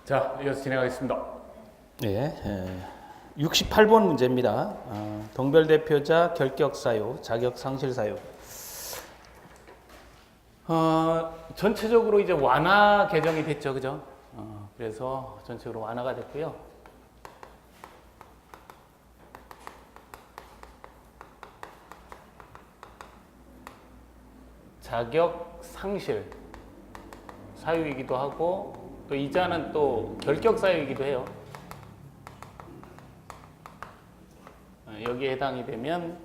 자, 이어서 진행하겠습니다. 네, 68번 문제입니다. 동별 대표자 결격 사유, 자격 상실 사유. 전체적으로 이제 완화 개정이 됐죠, 그죠? 그래서 전체적으로 완화가 됐고요. 자격 상실 사유이기도 하고 또 이자는 또 결격 사유이기도 해요. 여기에 해당이 되면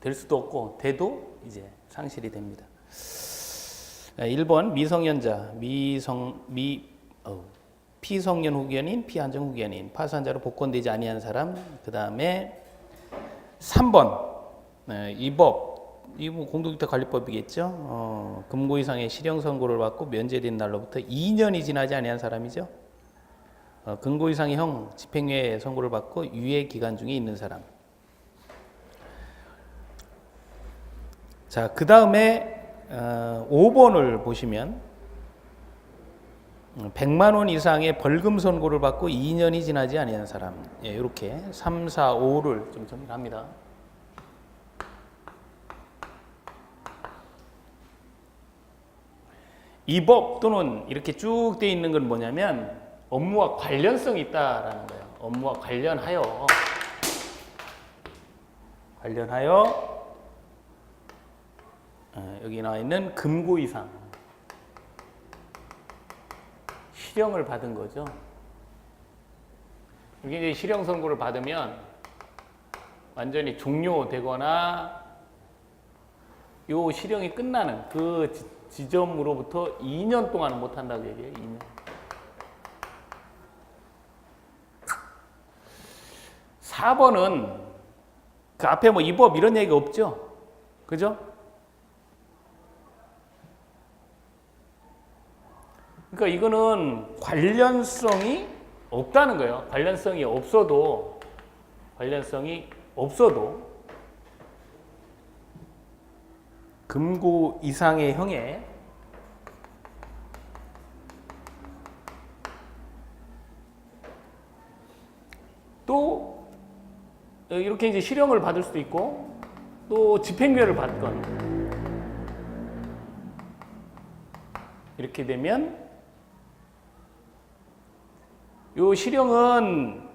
될 수도 없고 돼도 이제 상실이 됩니다. 1번 미성년자, 피성년 후견인, 피한정 후견인, 파산자로 복권되지 아니한 사람. 그 다음에 3번 이 뭐 공동주택관리법이겠죠. 금고 이상의 실형 선고를 받고 면제된 날로부터 2년이 지나지 아니한 사람이죠. 금고 이상의 형 집행유예 선고를 받고 유예 기간 중에 있는 사람. 자, 그 다음에 5번을 보시면 100만 원 이상의 벌금 선고를 받고 2년이 지나지 아니한 사람. 예, 이렇게 3, 4, 5를 좀 정리합니다. 이 법 또는 이렇게 쭉 돼 있는 건 뭐냐면 업무와 관련성이 있다라는 거예요. 업무와 관련하여 여기 나와 있는 금고 이상 실형을 받은 거죠. 여기 이제 실형 선고를 받으면 완전히 종료되거나 요 실형이 끝나는 그 지점으로부터 2년 동안은 못 한다고 얘기해요. 2년. 4번은 그 앞에 뭐 이 법 이런 얘기가 없죠. 그죠? 그러니까 이거는 관련성이 없다는 거예요. 관련성이 없어도 금고 이상의 형에 또 이렇게 이제 실형을 받을 수도 있고 또 집행유예를 받건 이렇게 되면 요 실형은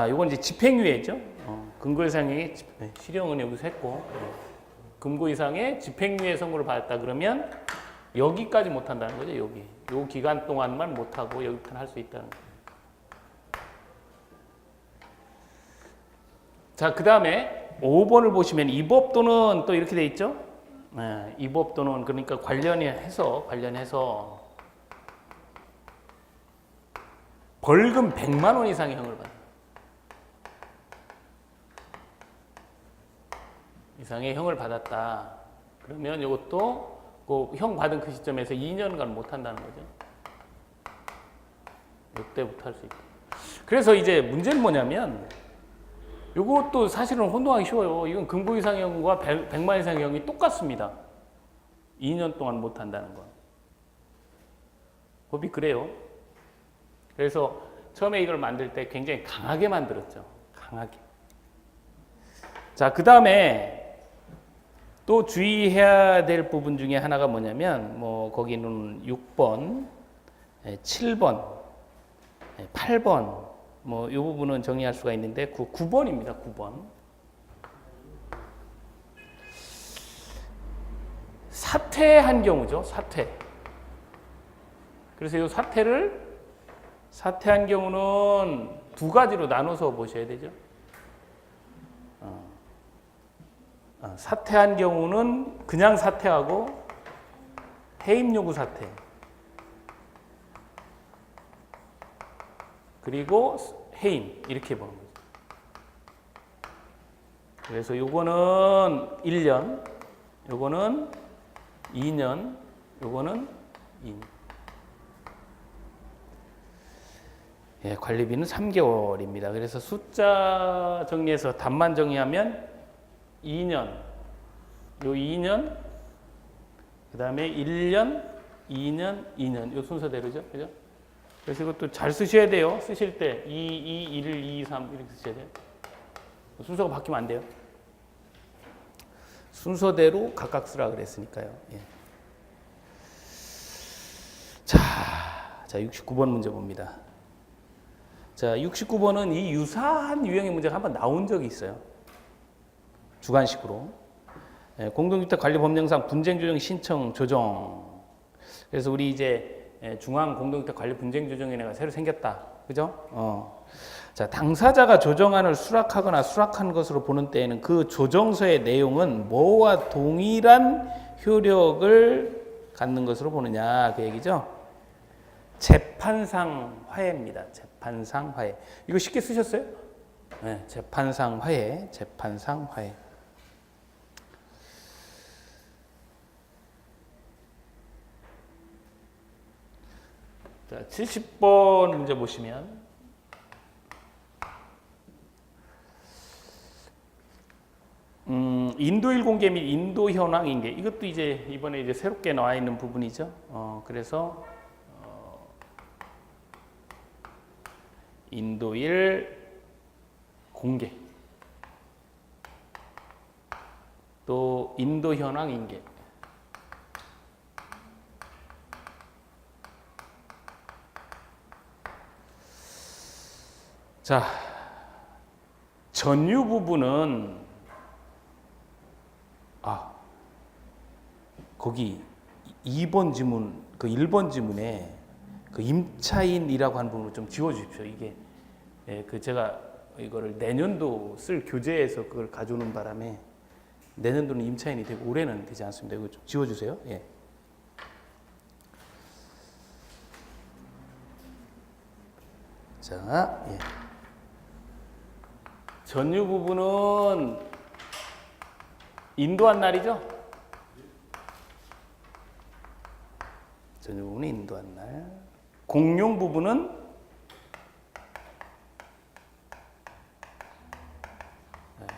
요건 이제 집행유예죠. 금고 이상의 실형은 여기서 했고 금고 이상의 집행유예 선고를 받았다 그러면 여기까지 못 한다는 거죠. 여기 요 기간 동안만 못 하고 여기부터는 할 수 있다는 거예요. 자, 그 다음에 5번을 보시면 이 법 또는 또 이렇게 돼 있죠. 이 법 또는 그러니까 관련해서 벌금 100만 원 이상의 형을 받는 이상의 형을 받았다. 그러면 이것도 그 형 받은 그 시점에서 2년간 못 한다는 거죠. 이때부터 할 수 있다. 그래서 이제 문제는 뭐냐면 이것도 사실은 혼동하기 쉬워요. 이건 금고 이상의 형과 100만 이상의 형이 똑같습니다. 2년 동안 못 한다는 건. 법이 그래요. 그래서 처음에 이걸 만들 때 굉장히 강하게 만들었죠. 강하게. 자, 그 다음에 또 주의해야 될 부분 중에 하나가 뭐냐면 뭐 거기는 6번, 7번, 8번 뭐 이 부분은 정리할 수가 있는데 9번입니다. 9번. 사퇴한 경우죠. 사퇴. 그래서 이 사퇴한 경우는 두 가지로 나눠서 보셔야 되죠. 사퇴한 경우는 그냥 사퇴하고 해임 요구 사퇴. 그리고 해임 이렇게 보는 거죠. 그래서 요거는 1년, 요거는 2년, 요거는 2년. 예, 관리비는 3개월입니다. 그래서 숫자 정리해서 답만 정리하면 2년, 요 2년, 그 다음에 1년, 2는 2는 요 순서대로죠. 그죠? 그래서 이것도 잘 쓰셔야 돼요. 쓰실 때 2, 1을 2, 3 이렇게 쓰셔야 돼요. 순서가 바뀌면 안 돼요. 순서대로 각각 쓰라 그랬으니까요. 예. 자, 69번 문제 봅니다. 자, 69번은 이 유사한 유형의 문제가 한번 나온 적이 있어요. 주관식으로. 예, 공동주택관리법령상 분쟁조정 신청 조정. 그래서 우리 이제 중앙 공동주택관리 분쟁조정위원회가 새로 생겼다. 그죠? 자, 당사자가 조정안을 수락하거나 수락한 것으로 보는 때에는 그 조정서의 내용은 뭐와 동일한 효력을 갖는 것으로 보느냐 그 얘기죠. 재판상 화해입니다. 재판상 화해. 이거 쉽게 쓰셨어요? 네, 재판상 화해, 재판상 화해. 자, 70번 문제 보시면 인도일 공개 및 인도 현황 인계 이것도 이제 이번에 이제 새롭게 나와 있는 부분이죠. 그래서 인도일 공개 또 인도 현황 인계. 자, 전유 부분은 거기 2번 지문, 그 1번 지문에 그 임차인이라고 하는 부분을 좀 지워 주십시오. 이게 그 제가 이거를 내년도 쓸 교재에서 그걸 가져오는 바람에 내년도는 임차인이 되고 올해는 되지 않습니다. 이거 좀 지워 주세요. 예. 자, 예. 전유 부분은 인도한 날이죠? 전유 부분은 인도한 날. 공용 부분은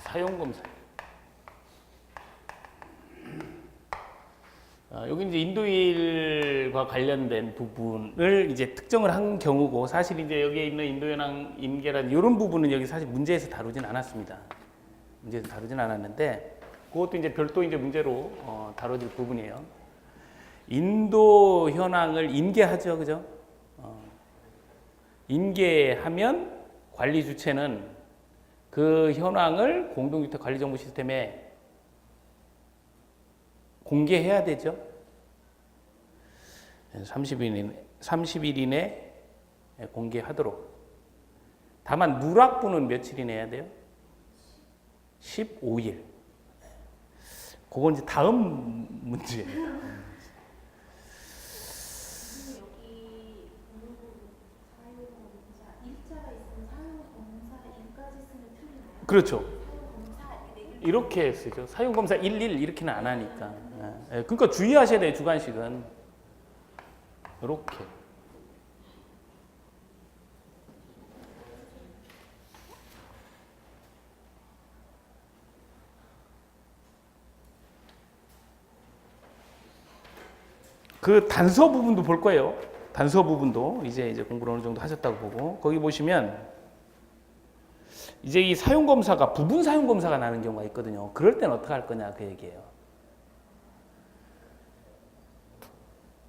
사용검사. 여기 이제 인도일과 관련된 부분을 이제 특정을 한 경우고 사실 이제 여기에 있는 인도현황 인계란 이런 부분은 여기 사실 문제에서 다루진 않았습니다. 문제에서 다루진 않았는데 그것도 이제 별도 이제 문제로 다뤄질 부분이에요. 인도 현황을 인계하죠, 그죠? 인계하면 관리 주체는 그 현황을 공동주택 관리 정보 시스템에 공개해야 되죠. 30일 이내 공개하도록. 다만 누락부는 며칠 이내 해야 돼요? 15일. 그건 이제 다음 문제예요. 그렇죠. 이렇게 쓰죠. 사용검사 11 이렇게는 안 하니까. 그러니까 주의하셔야 돼요. 주관식은. 이렇게. 그 단서 부분도 볼 거예요. 단서 부분도 이제 공부를 어느 정도 하셨다고 보고 거기 보시면 이제 이 사용검사가 부분 사용검사가 나는 경우가 있거든요. 그럴 때는 어떻게 할 거냐 그 얘기예요.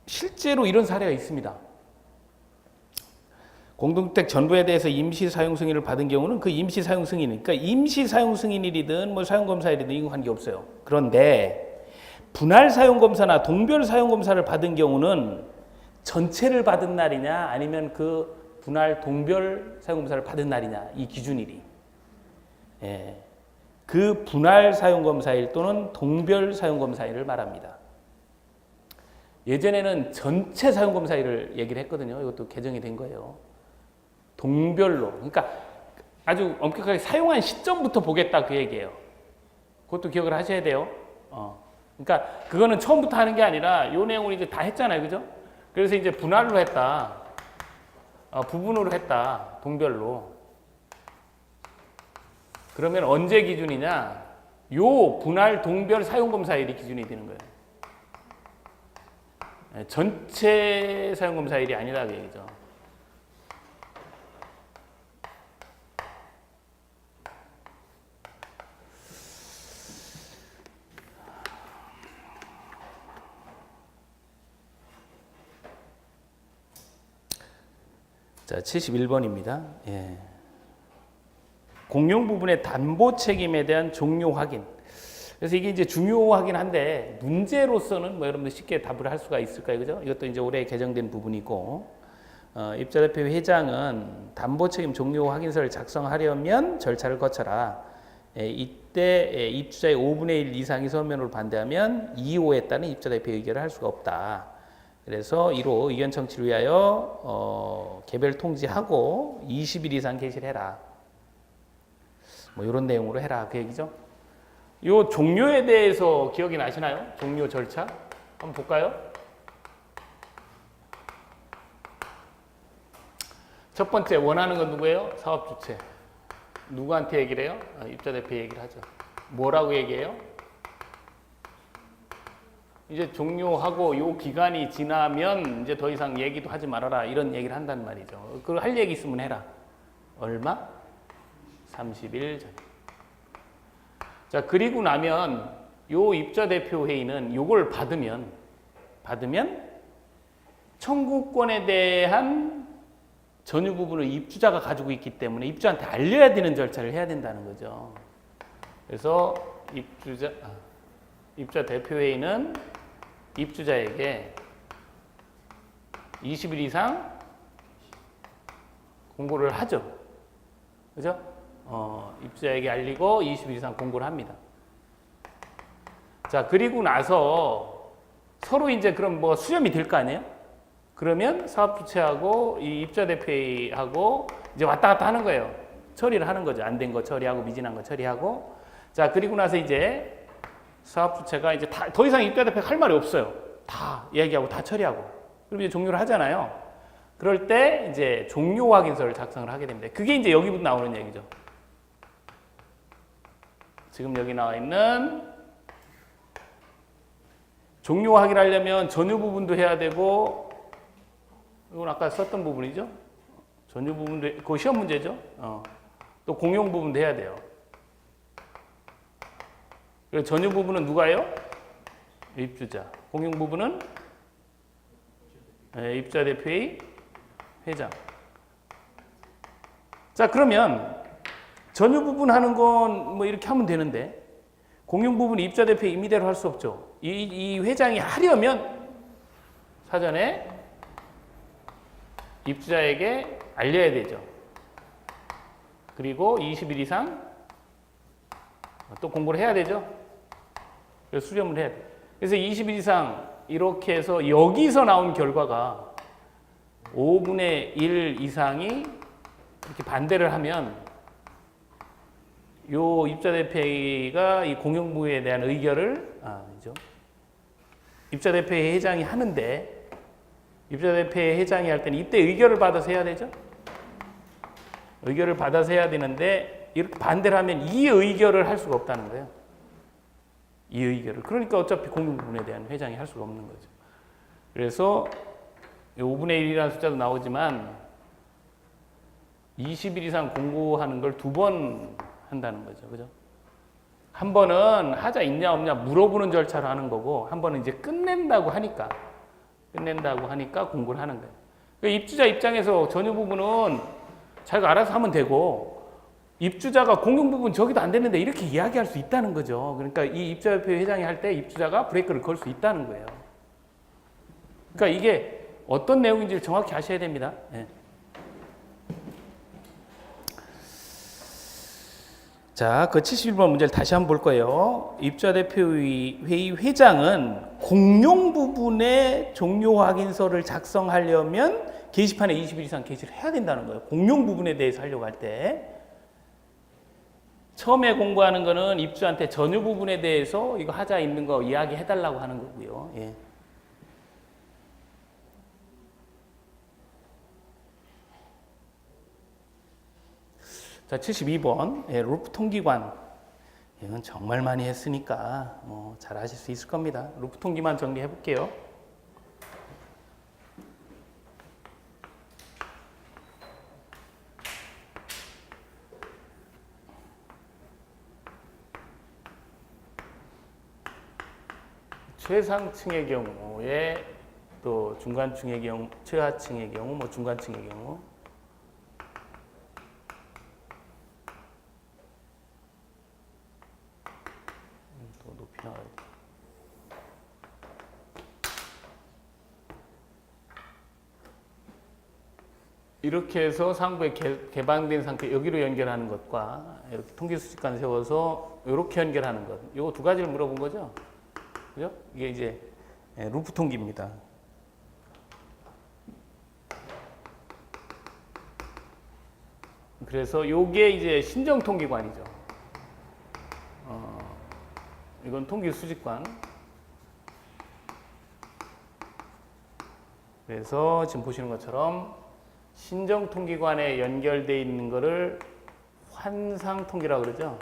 실제로 이런 사례가 있습니다. 공동주택 전부에 대해서 임시 사용 승인을 받은 경우는 그 임시 사용 승인, 그러니까 임시 사용 승인일이든 뭐 사용검사일이든 이건 관계없어요. 그런데 분할 사용검사나 동별 사용검사를 받은 경우는 전체를 받은 날이냐 아니면 그 분할 동별 사용검사를 받은 날이냐 이 기준일이. 예. 그 분할 사용검사일 또는 동별 사용검사일을 말합니다. 예전에는 전체 사용검사일을 얘기를 했거든요. 이것도 개정이 된 거예요. 동별로. 그러니까 아주 엄격하게 사용한 시점부터 보겠다 그 얘기예요. 그것도 기억을 하셔야 돼요. 그러니까 그거는 처음부터 하는 게 아니라 이 내용을 이제 다 했잖아요. 그죠? 그래서 이제 분할로 했다. 부분으로 했다. 동별로. 그러면 언제 기준이냐? 요 분할 동별 사용검사일이 기준이 되는 거예요. 전체 사용검사일이 아니다 그 얘기죠. 자, 71번입니다. 예. 공용 부분의 담보 책임에 대한 종료 확인. 그래서 이게 이제 중요하긴 한데 문제로서는 뭐 여러분들 쉽게 답을 할 수가 있을까요, 그죠? 이것도 이제 올해 개정된 부분이고 입주자대표 회장은 담보 책임 종료 확인서를 작성하려면 절차를 거쳐라. 이때 입주자의 5분의 1 이상이 서면으로 반대하면 2호에 따른 입주자대표 의결을 할 수가 없다. 그래서 1호 의견 청취를 위하여 개별 통지하고 20일 이상 게시를 해라. 뭐 이런 내용으로 해라 그 얘기죠. 요 종료에 대해서 기억이 나시나요? 종료 절차 한번 볼까요? 첫 번째 원하는 건 누구예요? 사업 주체. 누구한테 얘기를 해요? 입주자 대표 얘기를 하죠. 뭐라고 얘기해요? 이제 종료하고 요 기간이 지나면 이제 더 이상 얘기도 하지 말아라 이런 얘기를 한단 말이죠. 그 할 얘기 있으면 해라. 얼마? 30일 전. 자, 그리고 나면 요 입주자 대표 회의는 요걸 받으면 청구권에 대한 전유 부분을 입주자가 가지고 있기 때문에 입주자한테 알려야 되는 절차를 해야 된다는 거죠. 그래서 입주자 대표 회의는 입주자에게 20일 이상 공고를 하죠. 그죠? 입주자에게 알리고 20일 이상 공고를 합니다. 자, 그리고 나서 서로 이제 그럼 뭐 수렴이 될 거 아니에요? 그러면 사업 주체하고 이 입주자 대표하고 이제 왔다 갔다 하는 거예요. 처리를 하는 거죠. 안 된 거 처리하고 미진한 거 처리하고. 자, 그리고 나서 이제 사업 주체가 이제 더 이상 입주자 대표가 할 말이 없어요. 다 얘기하고 다 처리하고. 그럼 이제 종료를 하잖아요. 그럴 때 이제 종료 확인서를 작성을 하게 됩니다. 그게 이제 여기부터 나오는 얘기죠. 지금 여기 나와 있는 종료 확인하려면 전유 부분도 해야 되고, 이건 아까 썼던 부분이죠. 전유 부분도, 그거 시험 문제죠. 또 공용 부분도 해야 돼요. 그래서 전유 부분은 누가요? 입주자. 공용 부분은 입주자 대표의 회장. 자, 그러면 전유 부분 하는 건 뭐 이렇게 하면 되는데 공용 부분 입주자 대표 임의대로 할 수 없죠. 이 회장이 하려면 사전에 입주자에게 알려야 되죠. 그리고 20일 이상 또 공고를 해야 되죠. 그래서 수렴을 해야 돼요. 그래서 20일 이상 이렇게 해서 여기서 나온 결과가 5분의 1 이상이 이렇게 반대를 하면 요 입주자 대표가 이 공용부에 대한 의결을 입주자 대표의 회장이 하는데 입주자 대표의 회장이 할 때는 이때 의결을 받아서 해야 되죠. 의결을 받아서 해야 되는데 이렇게 반대를 하면 이 의결을 할 수가 없다는 거예요. 이 의결을. 그러니까 어차피 공용부분에 대한 회장이 할 수가 없는 거죠. 그래서 5분의 1이라는 숫자도 나오지만 20일 이상 공고하는 걸 2번 한다는 거죠. 그죠? 한 번은 하자 있냐 없냐 물어보는 절차를 하는 거고, 한 번은 이제 끝낸다고 하니까 공고를 하는 거예요. 그러니까 입주자 입장에서 전유 부분은 자기가 알아서 하면 되고, 입주자가 공용 부분 저기도 안 됐는데 이렇게 이야기할 수 있다는 거죠. 그러니까 이 입주자 대표 회장이 할 때 입주자가 브레이크를 걸 수 있다는 거예요. 그러니까 이게 어떤 내용인지를 정확히 아셔야 됩니다. 네. 자, 그 71번 문제를 다시 한번 볼 거예요. 입주자 대표 회의 회장은 공용 부분의 종료 확인서를 작성하려면 게시판에 20일 이상 게시를 해야 된다는 거예요. 공용 부분에 대해서 하려고 할 때. 처음에 공부하는 거는 입주한테 전유 부분에 대해서 이거 하자 있는 거 이야기해 달라고 하는 거고요. 예. 자, 72번. 예, 루프 통기관. 이건 정말 많이 했으니까 잘 하실 수 있을 겁니다. 루프 통기만 정리해 볼게요. 최상층의 경우에 또 중간층의 경우, 최하층의 경우, 뭐 중간층의 경우. 또 높이 나가야 돼. 이렇게 해서 상부에 개방된 상태 여기로 연결하는 것과 이렇게 통계수집관 세워서 이렇게 연결하는 것. 이거 두 가지를 물어본 거죠. 그죠? 이게 이제 루프 통기입니다. 그래서 요게 이제 신정통기관이죠. 이건 통기수집관. 그래서 지금 보시는 것처럼 신정통기관에 연결되어 있는 거를 환상통기라고 그러죠.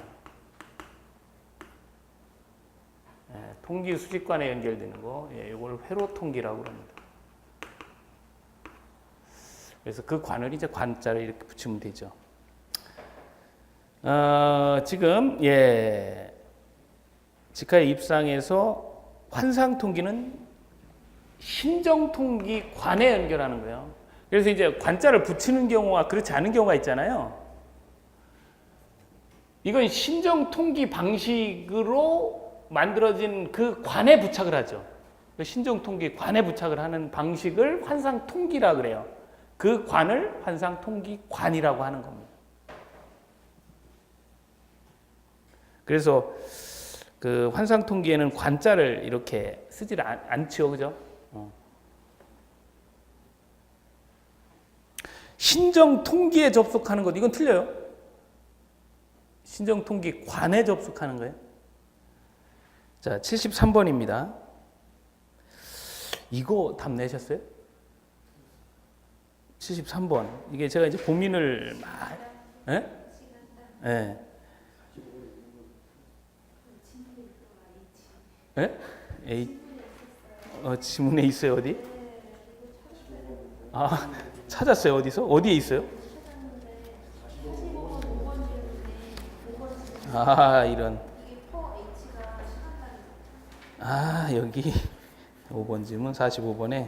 통기수집관에 연결되는 거, 이걸 회로통기라고 합니다. 그래서 그 관을 이제 관자를 이렇게 붙이면 되죠. 지금 직하의 입상에서 환상통기는 신정통기관에 연결하는 거예요. 그래서 이제 관자를 붙이는 경우와 그렇지 않은 경우가 있잖아요. 이건 신정통기 방식으로 만들어진 그 관에 부착을 하죠. 그 신정통기 관에 부착을 하는 방식을 환상통기라 그래요. 그 관을 환상통기관이라고 하는 겁니다. 그래서 그 환상통기에는 관자를 이렇게 쓰질 않죠, 그죠? 신정통기에 접속하는 것, 이건 틀려요. 신정통기관에 접속하는 거예요. 자, 73번입니다. 이거 답 내셨어요? 73번. 이게 제가 이제 고민을 예? 지문에 있어요, 어디? 찾았어요, 어디서? 어디에 있어요? 이런. 여기 5번 질문 45번에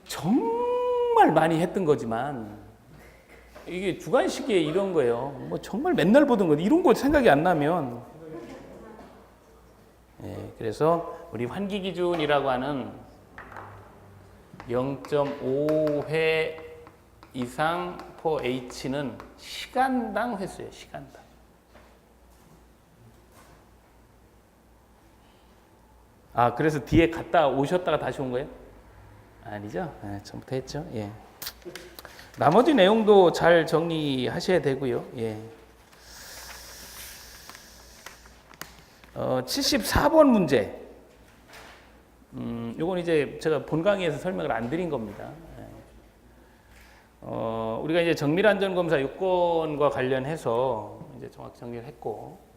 정말 많이 했던 거지만 이게 주관식에 이런 거예요. 뭐 정말 맨날 보던 거 이런 거 생각이 안 나면 그래서 우리 환기 기준이라고 하는 0.5회 이상 per H는 시간당 횟수예요. 시간당. 그래서 뒤에 갔다 오셨다가 다시 온 거예요? 아니죠? 처음부터 했죠. 나머지 내용도 잘 정리하셔야 되고요. 74번 문제. 요건 이제 제가 본 강의에서 설명을 안 드린 겁니다. 우리가 이제 정밀안전검사 요건과 관련해서 이제 정확히 정리를 했고,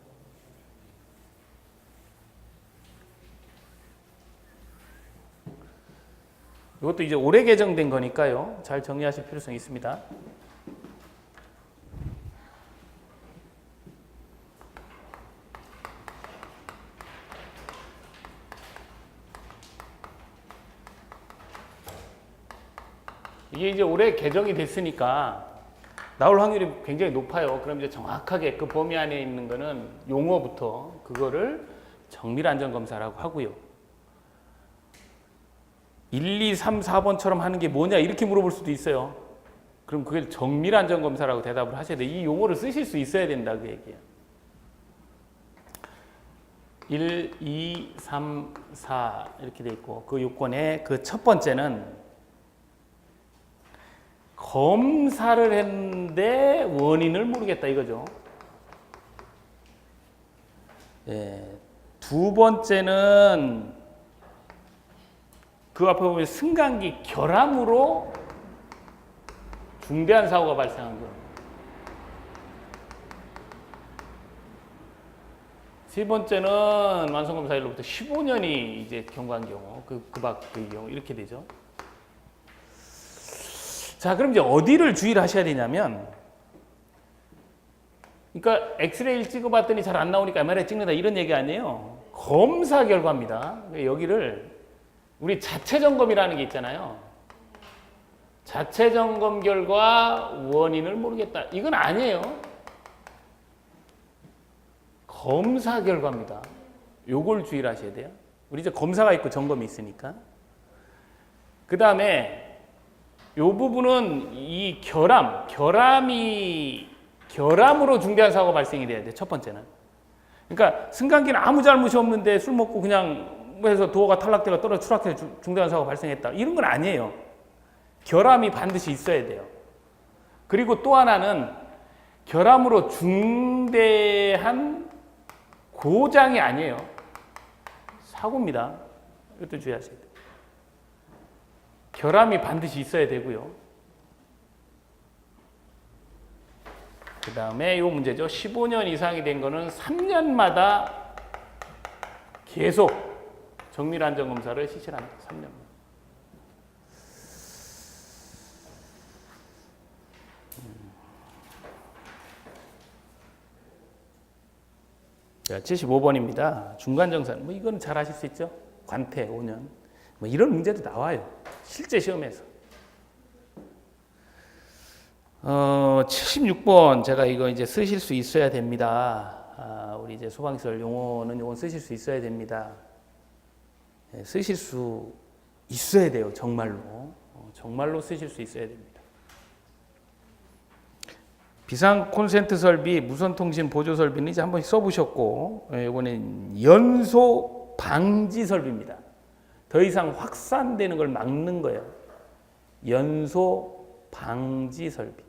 이것도 이제 올해 개정된 거니까요. 잘 정리하실 필요성이 있습니다. 이게 이제 올해 개정이 됐으니까 나올 확률이 굉장히 높아요. 그럼 이제 정확하게 그 범위 안에 있는 거는 용어부터 그거를 정밀안전검사라고 하고요. 1, 2, 3, 4번처럼 하는 게 뭐냐 이렇게 물어볼 수도 있어요. 그럼 그게 정밀안전검사라고 대답을 하셔야 돼요. 이 용어를 쓰실 수 있어야 된다 그 얘기예요. 1, 2, 3, 4 이렇게 돼 있고 그 요건의 그 첫 번째는 검사를 했는데 원인을 모르겠다 이거죠. 두 번째는 그 앞에 보면 승강기 결함으로 중대한 사고가 발생한 거예요. 세 번째는 완성검사일로부터 15년이 이제 경과한 경우, 그 밖의 경우 이렇게 되죠. 자, 그럼 이제 어디를 주의를 하셔야 되냐면 그러니까 엑스레이를 찍어봤더니 잘 안 나오니까 MRI 찍는다 이런 얘기 아니에요. 검사 결과입니다. 여기를 우리 자체 점검이라는 게 있잖아요. 자체 점검 결과 원인을 모르겠다. 이건 아니에요. 검사 결과입니다. 요걸 주의를 하셔야 돼요. 우리 이제 검사가 있고 점검이 있으니까. 그 다음에 요 부분은 이 결함으로 중대한 사고가 발생이 돼야 돼. 첫 번째는. 그러니까 승강기는 아무 잘못이 없는데 술 먹고 그냥 해서 도어가 탈락되고 떨어져 추락해서 중대한 사고가 발생했다. 이런 건 아니에요. 결함이 반드시 있어야 돼요. 그리고 또 하나는 결함으로 중대한 고장이 아니에요. 사고입니다. 이것도 주의하셔야 돼요. 결함이 반드시 있어야 되고요. 그 다음에 이 문제죠. 15년 이상이 된 거는 3년마다 계속 정밀 안전 검사를 실시합니다. 3년. 자, 75번입니다. 중간정산. 뭐 이건 잘 하실 수 있죠? 관태 5년. 뭐 이런 문제도 나와요. 실제 시험에서. 76번 제가 이거 이제 쓰실 수 있어야 됩니다. 우리 이제 소방시설 용어는 이건 쓰실 수 있어야 됩니다. 네, 쓰실 수 있어야 돼요. 정말로. 정말로 쓰실 수 있어야 됩니다. 비상 콘센트 설비, 무선 통신 보조 설비는 이제 한번 써보셨고, 이번엔 연소 방지 설비입니다. 더 이상 확산되는 걸 막는 거예요. 연소 방지 설비.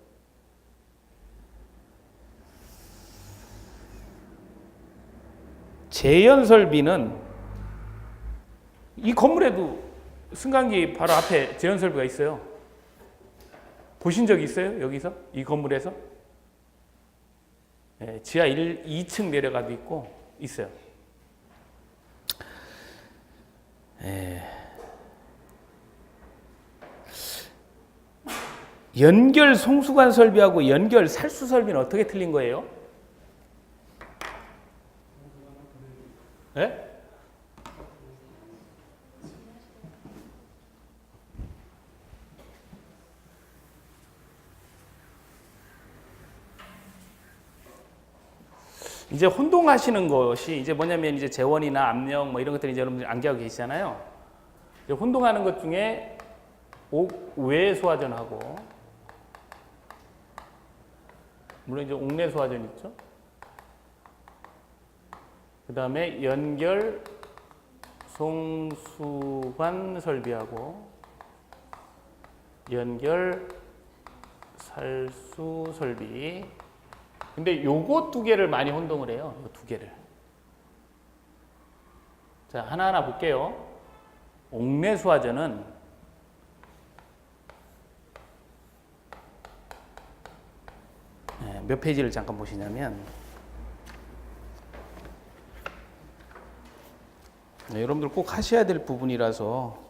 재연 설비는 이 건물에도 승강기 바로 앞에 재연 설비가 있어요. 보신 적 있어요? 여기서? 이 건물에서? 네, 지하 2층 내려가도 있고 있어요. 연결 송수관 설비하고 연결 살수 설비는 어떻게 틀린 거예요? 네? 이제 혼동하시는 것이 이제 뭐냐면 이제 재원이나 압력 뭐 이런 것들이 이제 여러분들이 암기하고 계시잖아요. 이제 혼동하는 것 중에 옥외 소화전하고 물론 이제 옥내 소화전 있죠. 그 다음에 연결 송수관 설비하고 연결 살수 설비. 근데 요거 두 개를 많이 혼동을 해요. 요 두 개를. 자, 하나하나 볼게요. 옥내 소화전은 몇 페이지를 잠깐 보시냐면 여러분들 꼭 하셔야 될 부분이라서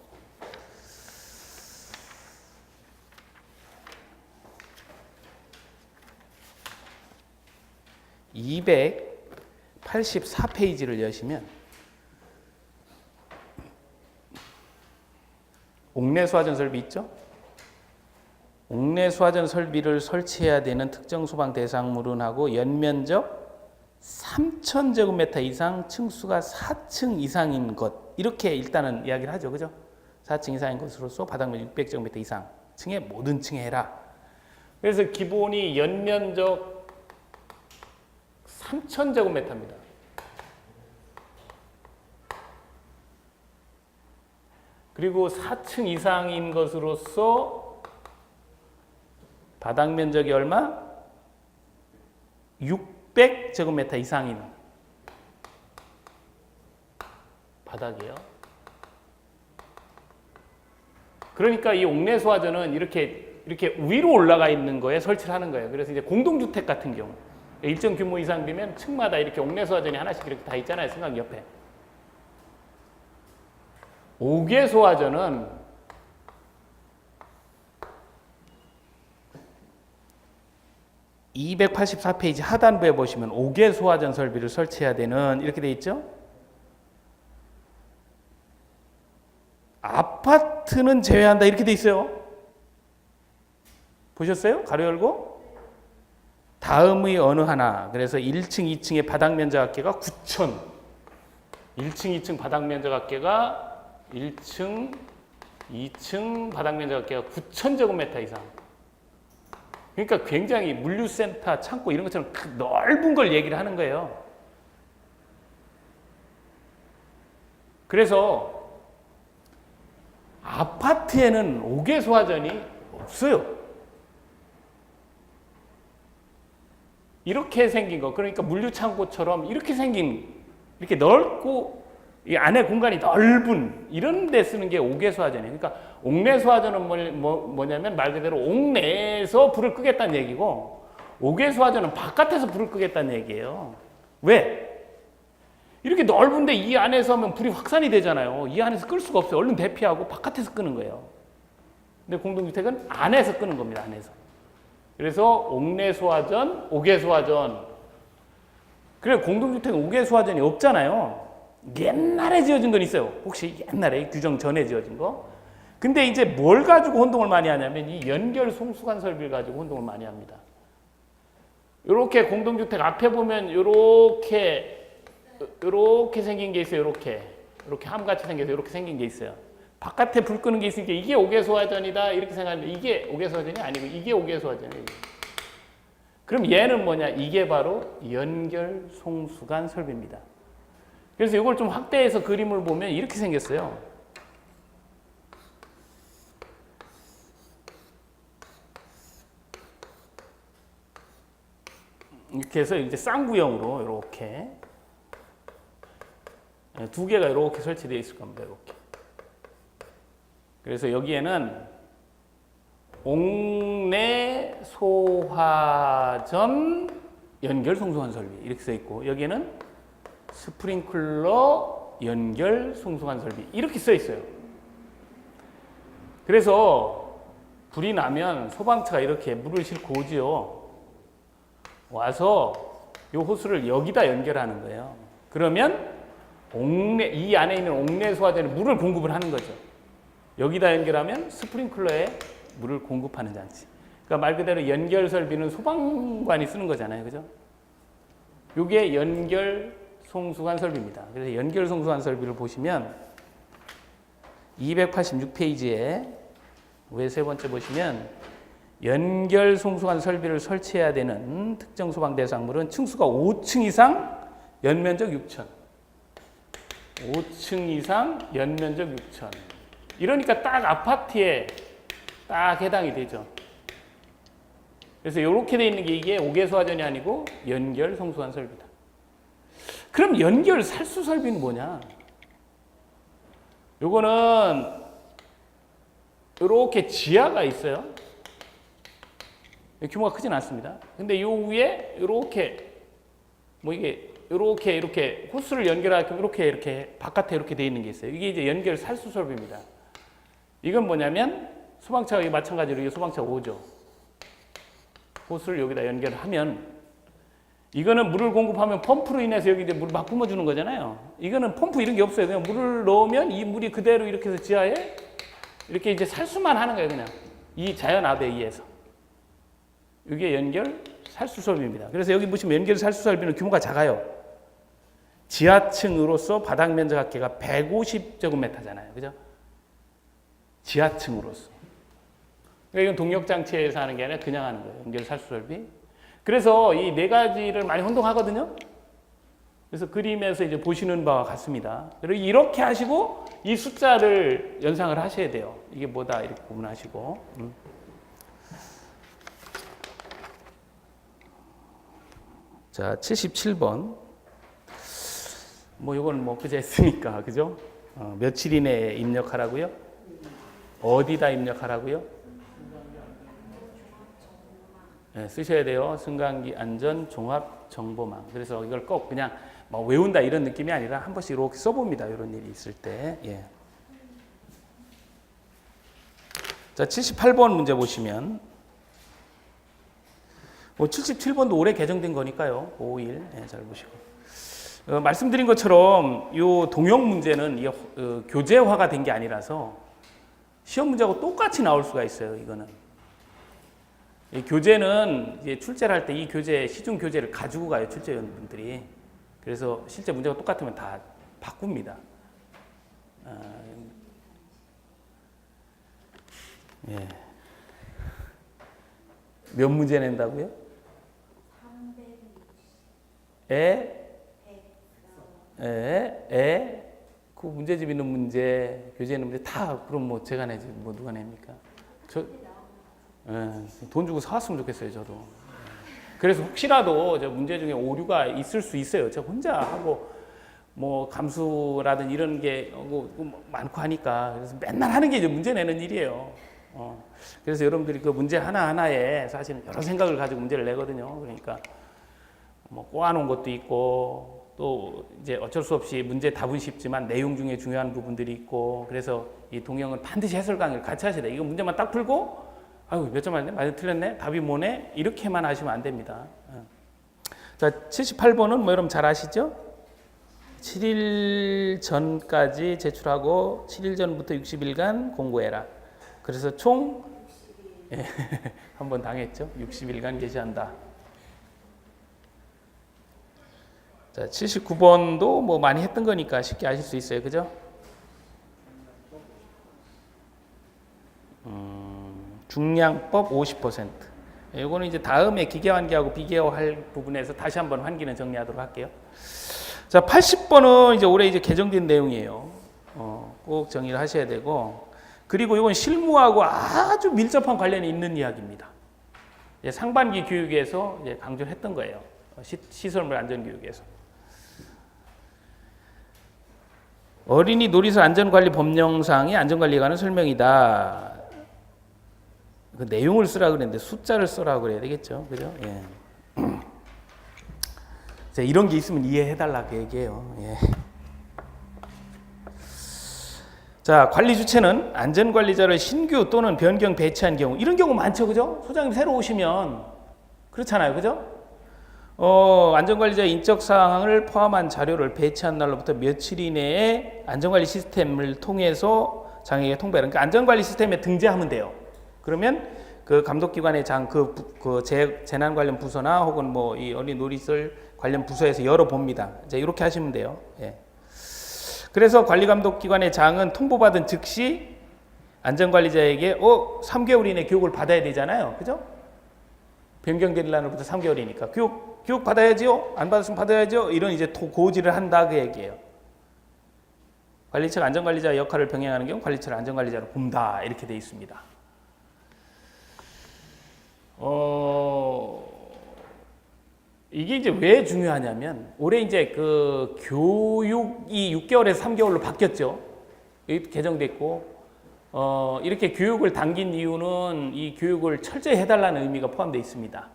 284페이지를 여시면 옥내 소화전 설비 있죠? 옥내 소화전 설비를 설치해야 되는 특정 소방 대상물은 하고 연면적 3,000제곱미터 이상, 층수가 4층 이상인 것. 이렇게 일단은 이야기를 하죠. 그죠? 4층 이상인 것으로서 바닥면 600제곱미터 이상 층의 모든 층에 해라. 그래서 기본이 연면적 3,000제곱미터입니다. 그리고 4층 이상인 것으로서 바닥 면적이 얼마? 600제곱미터 이상인 바닥이에요. 그러니까 이 옥내 소화전은 이렇게 위로 올라가 있는 거에 설치를 하는 거예요. 그래서 이제 공동주택 같은 경우 일정 규모 이상 되면 층마다 이렇게 옥내 소화전이 하나씩 이렇게 다 있잖아요. 승강 옆에. 옥외 소화전은 284페이지 하단부에 보시면 5개 소화전 설비를 설치해야 되는 이렇게 돼 있죠. 아파트는 제외한다 이렇게 돼 있어요. 보셨어요? 가로 열고 다음의 어느 하나. 그래서 1층, 2층의 바닥 면적 합계가 9,000. 1층, 2층 바닥 면적 합계가 1층, 2층 바닥 면적 합계가 9,000제곱미터 이상. 그러니까 굉장히 물류센터, 창고 이런 것처럼 넓은 걸 얘기를 하는 거예요. 그래서 아파트에는 5개 소화전이 없어요. 이렇게 생긴 거, 그러니까 물류창고처럼 이렇게 생긴, 이렇게 넓고 이 안에 공간이 넓은 이런 데 쓰는 게 5개 소화전이에요. 그러니까 옥내 소화전은 뭐냐면 말 그대로 옥내에서 불을 끄겠다는 얘기고 5개 소화전은 바깥에서 불을 끄겠다는 얘기예요. 왜? 이렇게 넓은데 이 안에서 하면 불이 확산이 되잖아요. 이 안에서 끌 수가 없어요. 얼른 대피하고 바깥에서 끄는 거예요. 근데 공동주택은 안에서 끄는 겁니다. 안에서. 그래서 옥내 소화전, 5개 소화전. 그래 공동주택은 5개 소화전이 없잖아요. 옛날에 지어진 건 있어요. 혹시 옛날에 규정 전에 지어진 거. 근데 이제 뭘 가지고 혼동을 많이 하냐면 이 연결 송수관 설비를 가지고 혼동을 많이 합니다. 이렇게 공동주택 앞에 보면 이렇게 생긴 게 있어요. 이렇게 함같이 생겨서 이렇게 생긴 게 있어요. 바깥에 불 끄는 게 있으니까 이게 5개 소화전이다 이렇게 생각하는데 이게 5개 소화전이 아니고 이게 5개 소화전이에요. 그럼 얘는 뭐냐? 이게 바로 연결 송수관 설비입니다. 그래서 이걸 좀 확대해서 그림을 보면 이렇게 생겼어요. 이렇게 해서 이제 쌍구형으로 이렇게 두 개가 이렇게 설치되어 있을 겁니다. 이렇게. 그래서 여기에는 옥내 소화전 연결 송수관 설비 이렇게 써 있고 여기에는 스프링클러 연결 송수관 설비 이렇게 써 있어요. 그래서 불이 나면 소방차가 이렇게 물을 싣고 오지요. 와서 이 호스를 여기다 연결하는 거예요. 그러면 이 안에 있는 옥내 소화전에 물을 공급을 하는 거죠. 여기다 연결하면 스프링클러에 물을 공급하는 장치. 그러니까 말 그대로 연결 설비는 소방관이 쓰는 거잖아요. 그죠? 이게 연결 송수관 설비입니다. 그래서 연결 송수관 설비를 보시면 286페이지에 왜 세 번째 보시면 연결 송수관 설비를 설치해야 되는 특정 소방 대상물은 층수가 5층 이상 연면적 6천. 5층 이상 연면적 6천. 이러니까 딱 아파트에 딱 해당이 되죠. 그래서 이렇게 돼 있는 게 이게 5개 소화전이 아니고 연결 송수관 설비다. 그럼 연결 살수 설비는 뭐냐? 요거는 이렇게 지하가 있어요. 규모가 크진 않습니다. 근데 요 위에 이렇게 이렇게 호스를 연결하고 이렇게 바깥에 이렇게 돼 있는 게 있어요. 이게 이제 연결 살수 설비입니다. 이건 뭐냐면 소방차가 마찬가지로 이게 소방차가 오죠. 호스를 여기다 연결하면 이거는 물을 공급하면 펌프로 인해서 여기 이제 물을 막 뿜어주는 거잖아요. 이거는 펌프 이런 게 없어요. 그냥 물을 넣으면 이 물이 그대로 이렇게 해서 지하에 이렇게 이제 살수만 하는 거예요. 그냥 이 자연압에 의해서. 이게 연결 살수 설비입니다. 그래서 여기 보시면 연결 살수 설비는 규모가 작아요. 지하층으로서 바닥 면적 합계가 150제곱미터잖아요. 그죠? 지하층으로서. 그러니까 이건 동력장치에서 하는 게 아니라 그냥 하는 거예요. 연결 살수 설비. 그래서 이 네 가지를 많이 혼동하거든요. 그래서 그림에서 이제 보시는 바와 같습니다. 그리고 이렇게 하시고 이 숫자를 연상을 하셔야 돼요. 이게 뭐다 이렇게 구분하시고. 자, 77번. 뭐 이건 뭐 그제 했으니까 그죠? 며칠 이내에 입력하라고요? 어디다 입력하라고요? 네, 쓰셔야 돼요. 승강기 안전 종합 정보망. 그래서 이걸 꼭 그냥 뭐 외운다 이런 느낌이 아니라 한 번씩 이렇게 써봅니다. 이런 일이 있을 때. 예. 자, 78번 문제 보시면 77번도 올해 개정된 거니까요. 5일 잘 보시고. 말씀드린 것처럼 이 동형 문제는 교재화가 된 게 아니라서 시험 문제하고 똑같이 나올 수가 있어요. 이거는. 이 교재는 이제 출제를 할 때 이 교재, 시중 교재를 가지고 가요. 출제위원분들이. 그래서 실제 문제가 똑같으면 다 바꿉니다. 예. 몇 문제 낸다고요? 그 문제집 있는 문제, 교재 있는 문제 다 그럼 뭐 제가 내지 뭐 누가 냅니까? 돈 주고 사왔으면 좋겠어요, 저도. 그래서 혹시라도 저 문제 중에 오류가 있을 수 있어요. 저 혼자 하고 뭐 감수라든 이런 게 많고 하니까 그래서 맨날 하는 게 이제 문제 내는 일이에요. 그래서 여러분들이 그 문제 하나하나에 사실은 여러 생각을 가지고 문제를 내거든요. 그러니까 뭐 꼬아놓은 것도 있고 또 이제 어쩔 수 없이 문제 답은 쉽지만 내용 중에 중요한 부분들이 있고 그래서 이 동영은 반드시 해설 강의를 같이 하셔야 돼요. 이거 문제만 딱 풀고 아유 몇 점 맞네? 맞아 틀렸네? 답이 뭐네? 이렇게만 하시면 안 됩니다. 자 78번은 뭐 여러분 잘 아시죠? 7일 전까지 제출하고 7일 전부터 60일간 공부해라. 그래서 총 한 번 당했죠. 60일간 게시한다. 자, 79번도 뭐 많이 했던 거니까 쉽게 아실 수 있어요. 그죠? 중량법 50%. 이거는 이제 다음에 기계환기하고 비계화할 부분에서 다시 한번 환기는 정리하도록 할게요. 자, 80번은 이제 올해 이제 개정된 내용이에요. 꼭 정리를 하셔야 되고, 그리고 이건 실무하고 아주 밀접한 관련이 있는 이야기입니다. 상반기 교육에서 이제 강조를 했던 거예요. 시설물 안전교육에서. 어린이 놀이터 안전관리 법령상의 안전관리에 관한 설명이다. 그 내용을 쓰라 그랬는데 숫자를 써라 그래야 되겠죠, 그죠? 예. 자, 이런 게 있으면 이해해달라고 얘기해요. 예. 자, 관리 주체는 안전관리자를 신규 또는 변경 배치한 경우 이런 경우 많죠, 그죠? 소장님 새로 오시면 그렇잖아요, 그죠? 안전관리자의 인적 사항을 포함한 자료를 배치한 날로부터 며칠 이내에 안전관리 시스템을 통해서 장에게 통보하는 그러니까 안전관리 시스템에 등재하면 돼요. 그러면 그 감독기관의 장, 재난 관련 부서나 혹은 뭐 이 어린이 놀이시설 관련 부서에서 열어봅니다. 이제 이렇게 하시면 돼요. 예. 그래서 관리감독기관의 장은 통보받은 즉시 안전관리자에게 3개월 이내 교육을 받아야 되잖아요. 그죠? 변경될 날부터 3개월이니까 교육 받아야지요? 안 받았으면 받아야죠? 이런 이제 고지를 한다 그 얘기예요. 관리처가 안전관리자 역할을 병행하는 경우 관리처를 안전관리자로 본다 이렇게 돼 있습니다. 이게 이제 왜 중요하냐면 올해 이제 그 교육이 6개월에서 3개월로 바뀌었죠. 개정됐고 이렇게 교육을 당긴 이유는 이 교육을 철저히 해달라는 의미가 포함되어 있습니다.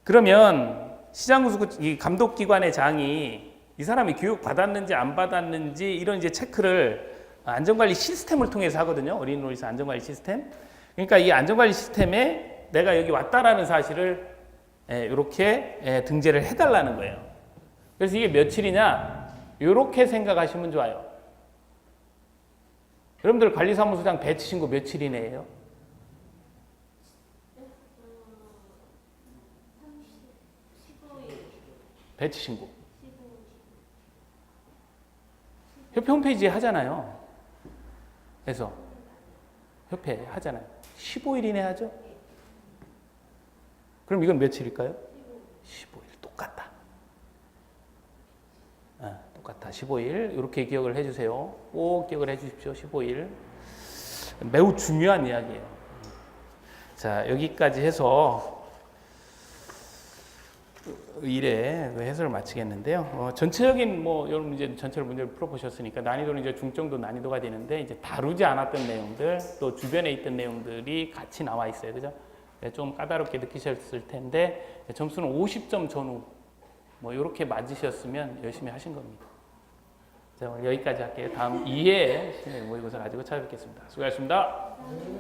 그러면 시장구수 이 감독기관의 장이 이 사람이 교육 받았는지 안 받았는지 이런 이제 체크를 안전관리 시스템을 통해서 하거든요. 어린이 놀이터 안전관리 시스템. 그러니까 이 안전관리 시스템에 내가 여기 왔다라는 사실을 이렇게 등재를 해달라는 거예요. 그래서 이게 며칠이냐? 이렇게 생각하시면 좋아요. 여러분들 관리사무소장 배치 신고 며칠 이내예요? 배치 신고. 협회 홈페이지에 하잖아요. 그래서 협회 하잖아요. 15일 이내 하죠? 그럼 이건 며칠일까요? 15일. 똑같다. 똑같다. 15일. 이렇게 기억을 해주세요. 꼭 기억을 해주십시오. 15일. 매우 중요한 이야기예요. 자, 여기까지 해서 일에 해설을 마치겠는데요. 전체적인 여러분 이제 전체를 문제를 풀어보셨으니까 난이도는 이제 중정도 난이도가 되는데 이제 다루지 않았던 내용들 또 주변에 있던 내용들이 같이 나와 있어요, 그죠? 좀 까다롭게 느끼셨을 텐데 점수는 50점 전후 이렇게 맞으셨으면 열심히 하신 겁니다. 자, 오늘 여기까지 할게요. 다음 2회 모의고사 가지고 찾아뵙겠습니다. 수고하셨습니다.